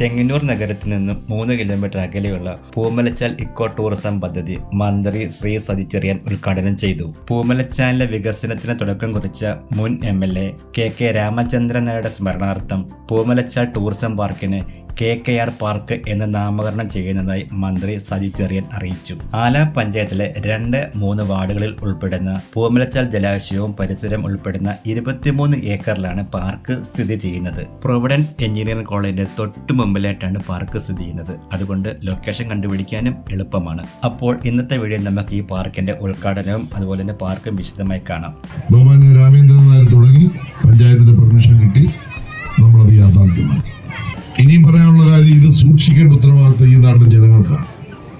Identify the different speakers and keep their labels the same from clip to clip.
Speaker 1: ചെങ്ങന്നൂർ നഗരത്തിൽ നിന്നും 3 കിലോമീറ്റർ അകലെയുള്ള പൂമലച്ചാൽ ഇക്കോ ടൂറിസം പദ്ധതി മന്ത്രി ശ്രീ സജി ചെറിയാൻ ഉദ്ഘാടനം ചെയ്തു. പൂമലച്ചാലിലെ വികസനത്തിന് തുടക്കം കുറിച്ച മുൻ MLA KK രാമചന്ദ്രൻ നായരുടെ സ്മരണാർത്ഥം പൂമലച്ചാൽ ടൂറിസം പാർക്കിന് KKR പാർക്ക് എന്ന് നാമകരണം ചെയ്യുന്നതായി മന്ത്രി സജി ചെറിയാൻ അറിയിച്ചു. ആല പഞ്ചായത്തിലെ 2-3 വാർഡുകളിൽ ഉൾപ്പെടുന്ന പൂമലച്ചാൽ ജലാശയവും പരിസരം ഉൾപ്പെടുന്ന 23 ഏക്കറിലാണ് പാർക്ക് സ്ഥിതി ചെയ്യുന്നത്. പ്രൊവിഡൻസ് എഞ്ചിനീയറിംഗ് കോളേജിന്റെ തൊട്ടു മുമ്പിലായിട്ടാണ് പാർക്ക് സ്ഥിതി ചെയ്യുന്നത്. അതുകൊണ്ട് ലൊക്കേഷൻ കണ്ടുപിടിക്കാനും എളുപ്പമാണ്. അപ്പോൾ ഇന്നത്തെ വീഡിയോ നമുക്ക് ഈ പാർക്കിന്റെ ഉദ്ഘാടനവും അതുപോലെ തന്നെ പാർക്കും വിശദമായി കാണാം.
Speaker 2: രാമേന്ദ്രൻ നായർ തുടങ്ങി പഞ്ചായത്തിന്റെ പെർമിഷൻ കിട്ടി നമ്മളത് യാഥാർത്ഥ്യമാക്കി. ഇനിയും പറയാനുള്ള കാര്യം, ഇത് സൂക്ഷിക്കേണ്ട ഉത്തരവാദിത്തം ഈ നാട്ടിലെ ജനങ്ങൾക്കാണ്.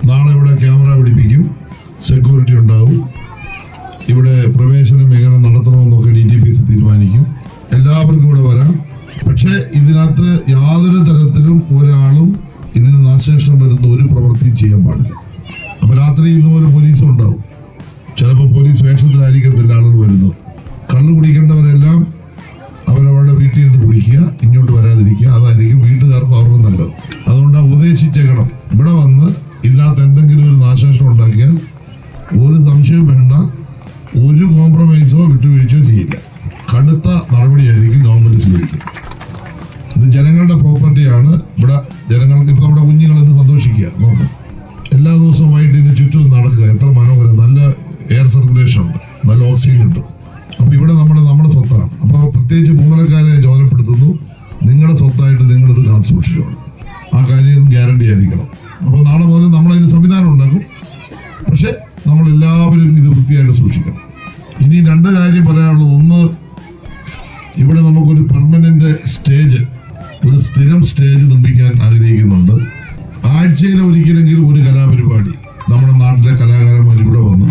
Speaker 2: നാളെ ഇവിടെ ക്യാമറ പിടിപ്പിക്കും, സെക്യൂരിറ്റി ഉണ്ടാവും, ഇവിടെ പ്രവേശനം എങ്ങനെ നടത്തണമെന്നൊക്കെ DTPC തീരുമാനിക്കും. എല്ലാവർക്കും ഇവിടെ വരാം. പക്ഷേ ഇതിനകത്ത് യാതൊരു തരത്തിലും ഒരാളും ഇതിന് നാശനഷ്ടം വരുന്ന ഒരു പ്രവൃത്തിയും ചെയ്യാൻ പാടില്ല. അപ്പൊ രാത്രി ഇതുപോലെ പോലീസും ഉണ്ടാവും. ചിലപ്പോൾ പോലീസ് വേഷത്തിലായിരിക്കത്തില്ല ആളുകൾ വരുന്നത്. കള്ളു കുടിക്കേണ്ടവരെല്ലാം അവരവരുടെ വീട്ടിൽ നിന്ന് കുടിക്കുക, ഇങ്ങോട്ട് വരാതിരിക്കുക. അതായിരിക്കും വീട്ടുകാർക്കും അവർക്കും നല്ലത്. അതുകൊണ്ട് ഉപദേശിച്ചേക്കണം. ഇവിടെ വന്ന് ഇതിനകത്ത് എന്തെങ്കിലും ഒരു നാശനഷ്ടം ഉണ്ടാക്കിയാൽ ഒരു സംശയവും വേണ്ട, ഒരു കോംപ്രമൈസോ വിട്ടുവീഴ്ചയോ ചെയ്യില്ല. കടുത്ത നടപടിയായിരിക്കും ഗവൺമെന്റ് സ്വീകരിക്കുന്നത്. ഇത് ജനങ്ങളുടെ പ്രോപ്പർട്ടിയാണ്. ഇവിടെ ജനങ്ങൾക്ക് ഇപ്പൊ നമ്മുടെ കുഞ്ഞുങ്ങൾ ഇത് സന്തോഷിക്കുക. നോക്കാം, എല്ലാ ദിവസവും വൈകിട്ട് ഇതിന് ചുറ്റും നടക്കുക. എത്ര മനോഹരം, നല്ല എയർ സർക്കുലേഷൻ ഉണ്ട്, നല്ല ഓക്സിജൻ കിട്ടും. അപ്പൊ ഇവിടെ നമ്മുടെ സ്വത്താണ്. അപ്പൊ പ്രത്യേകിച്ച് പൂമലക്കാരെ ചോദനപ്പെടുത്തുന്നു, നിങ്ങളുടെ സ്വത്തായിട്ട് നിങ്ങളിത് കാത്തു സൂക്ഷിച്ചോളൂ. ആ കാര്യം ഗ്യാരണ്ടി ആയിരിക്കണം. അപ്പൊ നാളെ മുതൽ നമ്മളതിന് സംവിധാനം ഉണ്ടാക്കും. പക്ഷെ നമ്മളെല്ലാവരും ഇത് വൃത്തിയായിട്ട് സൂക്ഷിക്കണം. ഇനി 2 കാര്യം പറയാനുള്ളത്. ഒന്ന്, ഇവിടെ നമുക്കൊരു പെർമനന്റ് സ്റ്റേജ്, ഒരു സ്ഥിരം സ്റ്റേജ് നിർമ്മിക്കാൻ ആഗ്രഹിക്കുന്നുണ്ട്. ആഴ്ചയിൽ ഒരിക്കലെങ്കിലും ഒരു കലാപരിപാടി നമ്മുടെ നാട്ടിലെ കലാകാരന്മാർ ഇവിടെ വന്ന്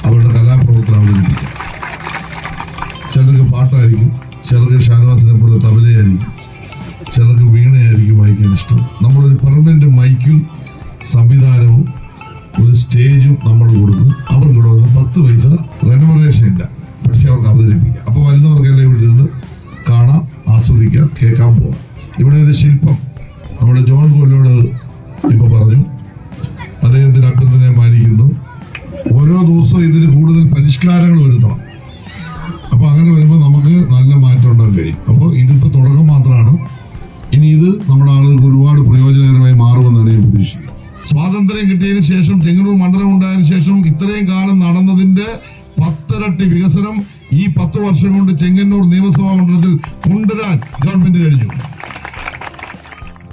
Speaker 2: അവരുടെ കലാപ്രവർത്തനം അവതരിപ്പിക്കാം. ചിലർക്ക് പാട്ടായിരിക്കും, ചിലർക്ക് ഷാനവാസിനെ പോലെ തബലയായിരിക്കും, ചിലർക്ക് വീണയായിരിക്കും വായിക്കാൻ ഇഷ്ടം. നമ്മളൊരു പെർമനന്റ് മൈക്കും സംവിധാനവും ഒരു സ്റ്റേജും നമ്മൾ കൊടുക്കും. അവർക്ക് ഇവിടെ വന്ന് 10 പൈസ റെനോവേഷൻ ഇല്ല, പക്ഷെ അവർക്ക് അവതരിപ്പിക്കാം. അപ്പോൾ വരുന്നവർക്കെല്ലാം ഇവിടെ ഇരുന്ന് കാണാം, ആസ്വദിക്കാം, കേൾക്കാൻ പോവാം. ഇവിടെ ഒരു ശില്പം നമ്മുടെ ജോൺ കൊല്ലോട് ഇപ്പൊ പറഞ്ഞു, അദ്ദേഹത്തിന്റെ അഭ്യർത്ഥനയെ മാനിക്കുന്നു. ഓരോ ദിവസവും ഇതിന് കൂടുതൽ പരിഷ്കാരങ്ങൾ വരുത്തണം. അപ്പൊ അങ്ങനെ വരുമ്പോൾ നമുക്ക് നല്ല മാറ്റം ഉണ്ടാക്കാൻ കഴിയും. അപ്പോൾ ഇതിപ്പോ തുടക്കം മാത്രമാണ്. ഇനി ഇത് നമ്മുടെ ആളുകൾക്ക് ഒരുപാട് പ്രയോജനകരമായി മാറുമെന്നാണ് ഞാൻ പ്രതീക്ഷിക്കുന്നത്. സ്വാതന്ത്ര്യം കിട്ടിയതിനു ശേഷം, ചെങ്ങന്നൂർ മണ്ഡലം ഉണ്ടായതിനു ശേഷം ഇത്രയും കാലം നടന്നതിന്റെ 10 ഇരട്ടി വികസനം ഈ 10 വർഷം കൊണ്ട് ചെങ്ങന്നൂർ നിയമസഭാ മണ്ഡലത്തിൽ കൊണ്ടുവരാൻ ഗവൺമെന്റ് കഴിഞ്ഞു.